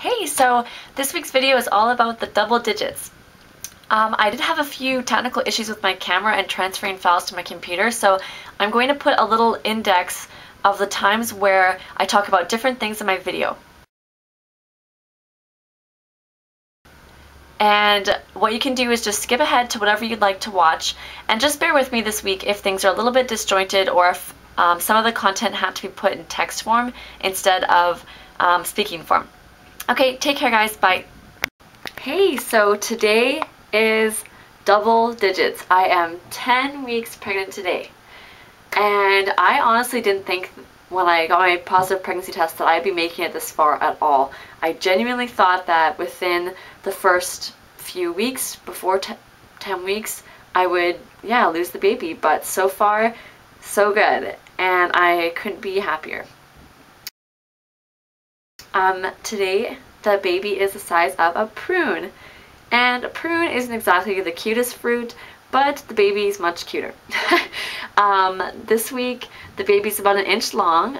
Hey, so this week's video is all about the double digits. I did have a few technical issues with my camera and transferring files to my computer, so I'm going to put a little index of the times where I talk about different things in my video. And what you can do is just skip ahead to whatever you'd like to watch, and just bear with me this week if things are a little bit disjointed or if some of the content had to be put in text form instead of speaking form. Okay, take care guys, bye. Hey, so today is double digits. I am 10 weeks pregnant today. And I honestly didn't think when I got my positive pregnancy test that I'd be making it this far at all. I genuinely thought that within the first few weeks, before 10 weeks, I would, lose the baby. But so far, so good. And I couldn't be happier. Today, the baby is the size of a prune. And a prune isn't exactly the cutest fruit, but the baby is much cuter. This week, the baby's about 1 inch long.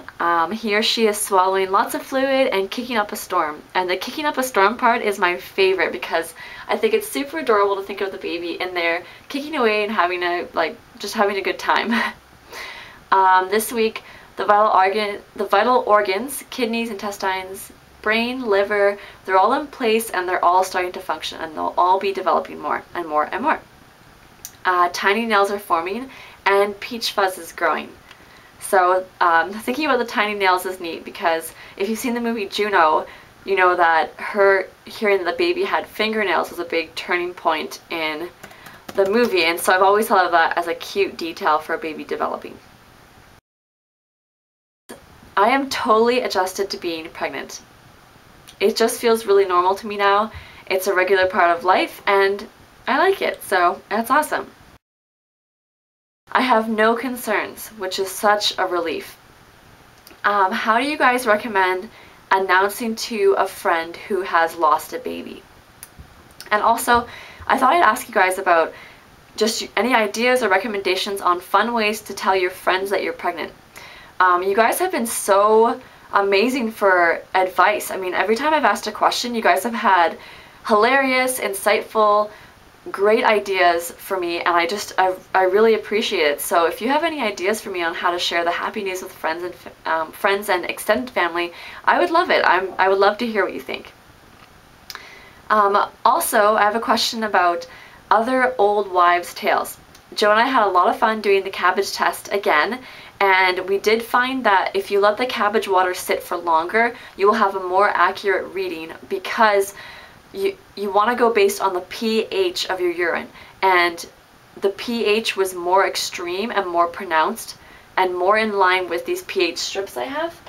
He or she is swallowing lots of fluid and kicking up a storm. And the kicking up a storm part is my favorite because I think it's super adorable to think of the baby in there kicking away and having just having a good time. This week, the vital organs, kidneys, intestines, brain, liver, they're all in place and they're all starting to function, and they'll all be developing more and more and more. Tiny nails are forming and peach fuzz is growing. So thinking about the tiny nails is neat because if you've seen the movie Juno, you know that her hearing that the baby had fingernails was a big turning point in the movie, and so I've always thought of that as a cute detail for a baby developing. I am totally adjusted to being pregnant. It just feels really normal to me now. It's a regular part of life and I like it, so that's awesome. I have no concerns, which is such a relief. How do you guys recommend announcing to a friend who has lost a baby? And also, I thought I'd ask you guys about just any ideas or recommendations on fun ways to tell your friends that you're pregnant. You guys have been so amazing for advice. I mean, every time I've asked a question, you guys have had hilarious, insightful, great ideas for me, and I really appreciate it. So if you have any ideas for me on how to share the happy news with friends and extended family, I would love it. I would love to hear what you think. Also, I have a question about other old wives' tales. Joe and I had a lot of fun doing the cabbage test again, and we did find that if you let the cabbage water sit for longer, you will have a more accurate reading because you want to go based on the pH of your urine, and the pH was more extreme and more pronounced and more in line with these pH strips I have.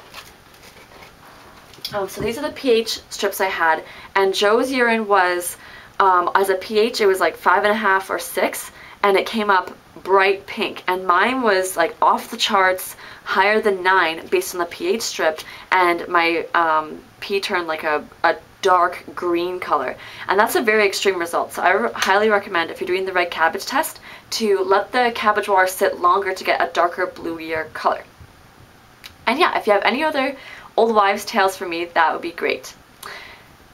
So these are the pH strips I had, and Joe's urine was, as a pH, it was like 5.5 or 6, and it came up bright pink, and mine was like off the charts, higher than 9 based on the pH strip, and my pee turned like a dark green color, and that's a very extreme result. So I highly recommend, if you're doing the red cabbage test, to let the cabbage water sit longer to get a darker bluier color. And yeah, if you have any other old wives' tales for me, that would be great.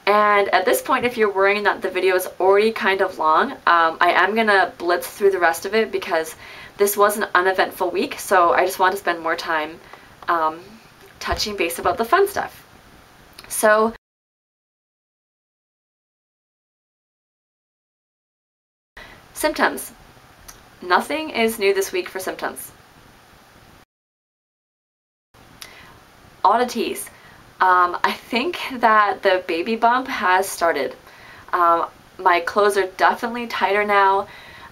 And at this point, if you're worrying that the video is already kind of long, I am gonna blitz through the rest of it because this was an uneventful week, so I just want to spend more time touching base about the fun stuff. So symptoms. Nothing is new this week for symptoms. Oddities. I think that the baby bump has started. My clothes are definitely tighter now,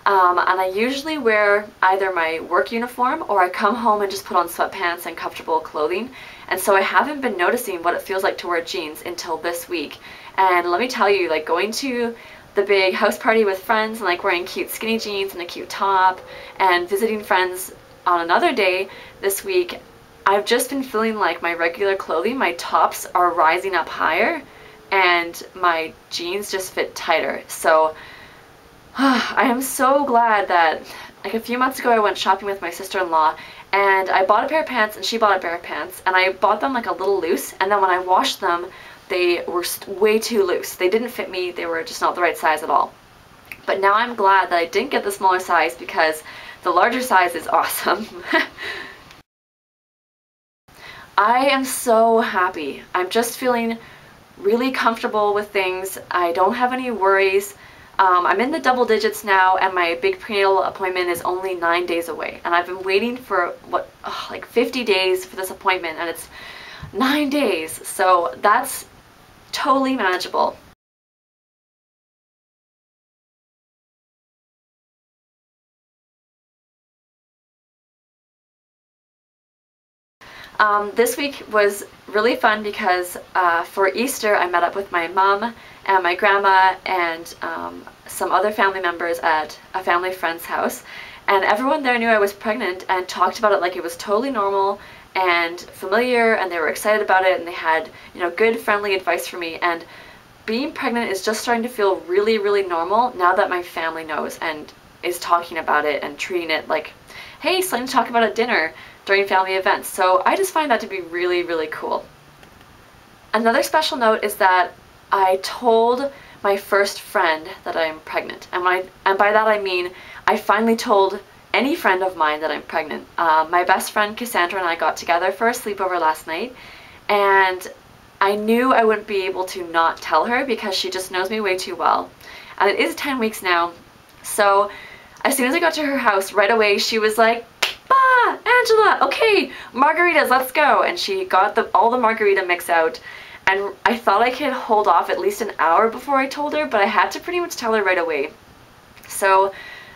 and I usually wear either my work uniform or I come home and just put on sweatpants and comfortable clothing, and so I haven't been noticing what it feels like to wear jeans until this week. And let me tell you, like going to the big house party with friends and like wearing cute skinny jeans and a cute top and visiting friends on another day this week, I've just been feeling like my regular clothing, my tops are rising up higher and my jeans just fit tighter. So I am so glad that like a few months ago I went shopping with my sister-in-law and I bought a pair of pants and she bought a pair of pants, and I bought them like a little loose, and then when I washed them, they were way too loose. They didn't fit me. They were just not the right size at all. But now I'm glad that I didn't get the smaller size because the larger size is awesome. I am so happy. I'm just feeling really comfortable with things. I don't have any worries. I'm in the double digits now, and my big prenatal appointment is only 9 days away. And I've been waiting for, like 50 days for this appointment, and it's 9 days. So that's totally manageable. This week was really fun because for Easter I met up with my mom and my grandma and some other family members at a family friend's house, and everyone there knew I was pregnant and talked about it like it was totally normal and familiar, and they were excited about it, and they had, you know, good friendly advice for me. And being pregnant is just starting to feel really, really normal now that my family knows and is talking about it and treating it like, hey, something to talk about at dinner during family events. So I just find that to be really, really cool. Another special note is that I told my first friend that I'm pregnant, and by that I mean I finally told any friend of mine that I'm pregnant. My best friend Cassandra and I got together for a sleepover last night, and I knew I wouldn't be able to not tell her because she just knows me way too well. And it is 10 weeks now, so as soon as I got to her house, right away she was like, "Ah, Angela, okay, margaritas, let's go." And she got all the margarita mix out, and I thought I could hold off at least an hour before I told her, but I had to pretty much tell her right away. So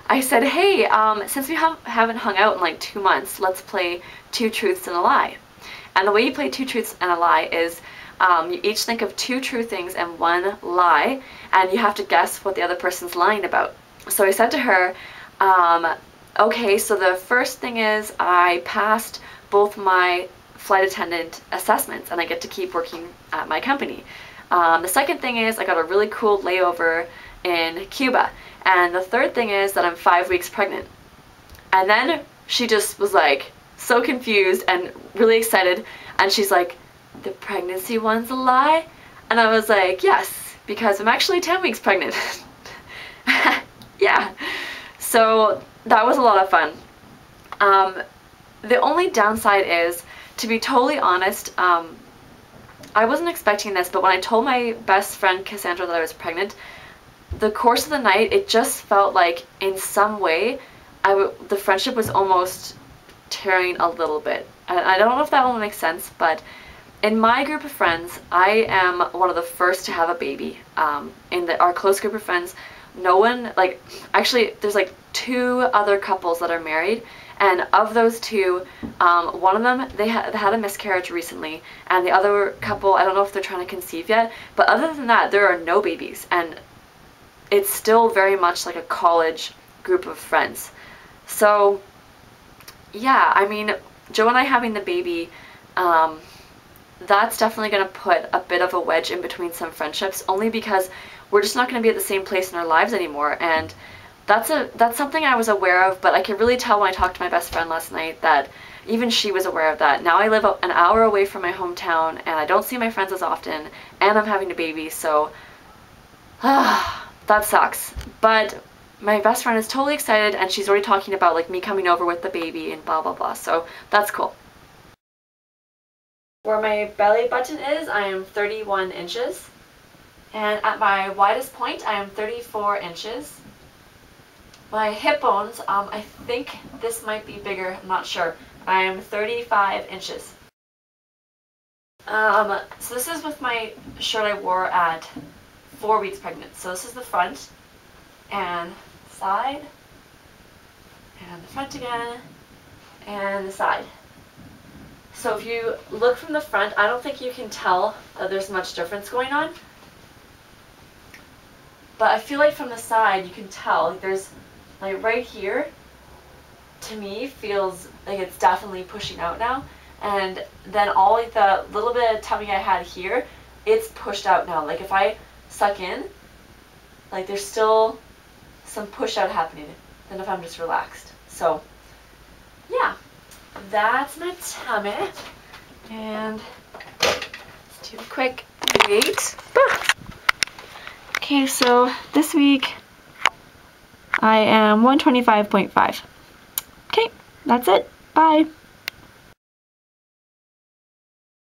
I said, hey, since we haven't hung out in like 2 months, let's play 2 truths and a lie. And the way you play 2 truths and a lie is you each think of 2 true things and 1 lie, and you have to guess what the other person's lying about. So I said to her, okay, so the first thing is I passed both my flight attendant assessments and I get to keep working at my company. The second thing is I got a really cool layover in Cuba. And the third thing is that I'm 5 weeks pregnant. And then she just was like so confused and really excited, and she's like, the pregnancy one's a lie? And I was like, yes, because I'm actually 10 weeks pregnant. Yeah. So that was a lot of fun. The only downside is, to be totally honest, I wasn't expecting this, but when I told my best friend Cassandra that I was pregnant, the course of the night, it just felt like in some way the friendship was almost tearing a little bit. And I don't know if that will make sense, but in my group of friends, I am one of the first to have a baby. In our close group of friends, no one, like, actually there's like 2 other couples that are married, and of those 2, one of them, they had a miscarriage recently, and the other couple, I don't know if they're trying to conceive yet, but other than that, there are no babies, and it's still very much like a college group of friends. So yeah, I mean, Joe and I having the baby, that's definitely going to put a bit of a wedge in between some friendships, only because we're just not going to be at the same place in our lives anymore. And that's something I was aware of, but I could really tell when I talked to my best friend last night that even she was aware of that. Now I live an hour away from my hometown, and I don't see my friends as often, and I'm having a baby, so that sucks. But my best friend is totally excited, and she's already talking about like me coming over with the baby and blah blah blah, so that's cool. Where my belly button is, I am 31 inches, and at my widest point I am 34 inches. My hip bones, I think this might be bigger, I'm not sure. I am 35 inches. So this is with my shirt I wore at 4 weeks pregnant. So this is the front, and side, and the front again, and the side. So if you look from the front, I don't think you can tell that there's much difference going on. But I feel like from the side you can tell, like there's, like right here, to me feels like it's definitely pushing out now. And then all like the little bit of tummy I had here, it's pushed out now. Like if I suck in, like there's still some push out happening than if I'm just relaxed. So yeah, that's my tummy. And let's do a quick weight. Okay, so this week I am 125.5. Okay, that's it. Bye.